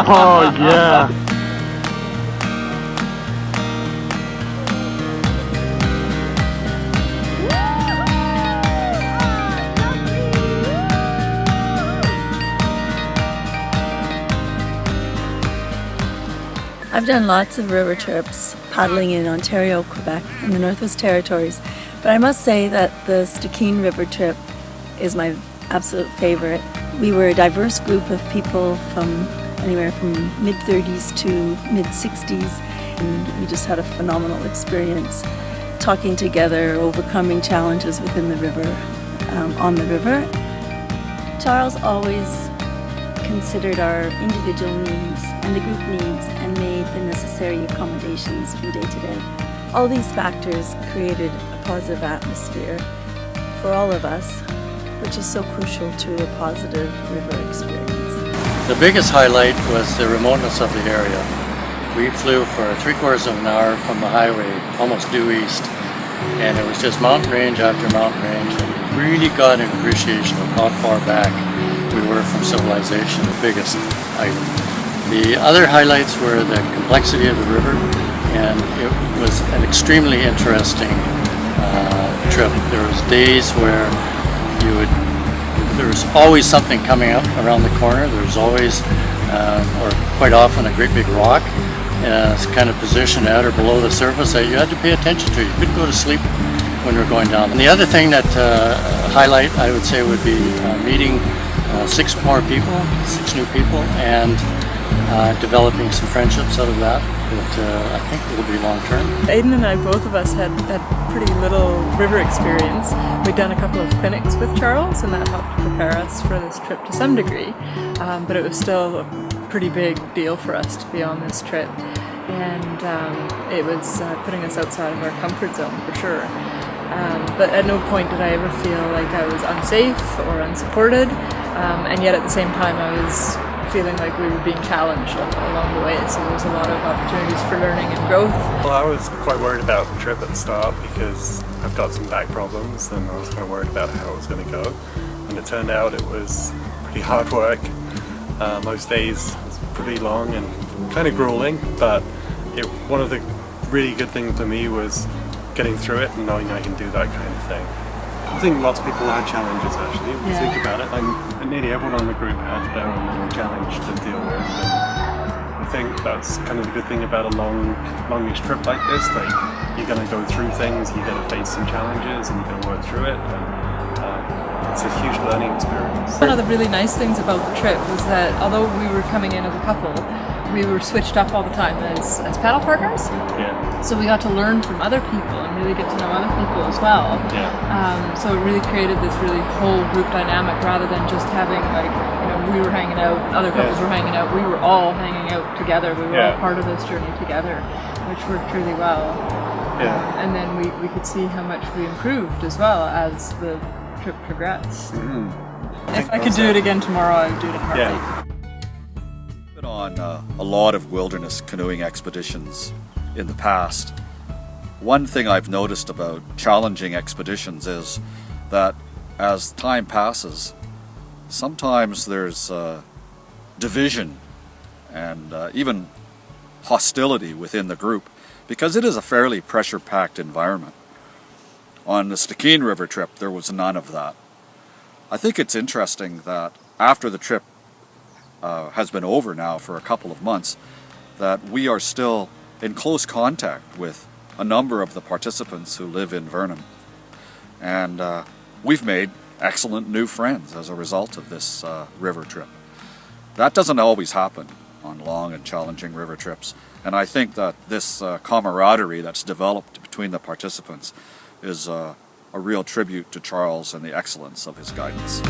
Oh yeah. I've done lots of river trips, paddling in Ontario, Quebec, and the Northwest Territories, but I must say that the Stikine River trip is my absolute favorite. We were a diverse group of people from anywhere from mid-30s to mid-60s, and we just had a phenomenal experience talking together, overcoming challenges within the river, on the river. Charles always considered our individual needs and the group needs and made the necessary accommodations from day to day. All these factors created a positive atmosphere for all of us, which is so crucial to a positive river experience. The biggest highlight was the remoteness of the area. We flew for 3/4 of an hour from the highway, almost due east, and it was just mountain range after mountain range, and we really got an appreciation of how far back we were from civilization, the biggest item. The other highlights were the complexity of the river, and it was an extremely interesting trip. There was days where there was always something coming up around the corner. There was always, or quite often, a great big rock kind of positioned at or below the surface that you had to pay attention to. You couldn't go to sleep when we were going down. And the other thing that highlight, I would say, would be meeting 6 more people, 6 new people, and developing some friendships out of that I think will be long term. Aidan and I, both of us, had pretty little river experience. We'd done a couple of clinics with Charles, and that helped prepare us for this trip to some degree, but it was still a pretty big deal for us to be on this trip, and it was putting us outside of our comfort zone for sure. But at no point did I ever feel like I was unsafe or unsupported, and yet at the same time I was feeling like we were being challenged along the way, so there was a lot of opportunities for learning and growth. Well, I was quite worried about the trip at the start because I've got some back problems, and I was kind of worried about how it was going to go, and it turned out it was pretty hard work. Most days was pretty long and kind of grueling, but one of the really good things for me was getting through it and knowing I can do that kind of thing. I think lots of people had challenges actually, if you think about it, and nearly everyone on the group had their own little challenge to deal with, and I think that's kind of the good thing about a longish trip like this. Like, you're going to go through things, you're going to face some challenges, and you're going to work through it, and it's a huge learning experience. One of the really nice things about the trip was that although we were coming in as a couple, we were switched up all the time as paddle partners. Yeah. So we got to learn from other people and really get to know other people as well. Yeah. So it really created this really whole group dynamic rather than just having we were hanging out, other couples were hanging out, we were all hanging out together. We were all part of this journey together, which worked really well. Yeah. And then we could see how much we improved as well as the trip progressed. Mm-hmm. If I could do it again tomorrow, I would do it in a heartbeat. Yeah. Been on a lot of wilderness canoeing expeditions in the past. One thing I've noticed about challenging expeditions is that as time passes, sometimes there's division and even hostility within the group, because it is a fairly pressure-packed environment. On the Stikine River trip, there was none of that. I think it's interesting that after the trip has been over now for a couple of months, that we are still in close contact with a number of the participants who live in Vernon. And we've made excellent new friends as a result of this river trip. That doesn't always happen on long and challenging river trips, and I think that this camaraderie that's developed between the participants is a real tribute to Charles and the excellence of his guidance.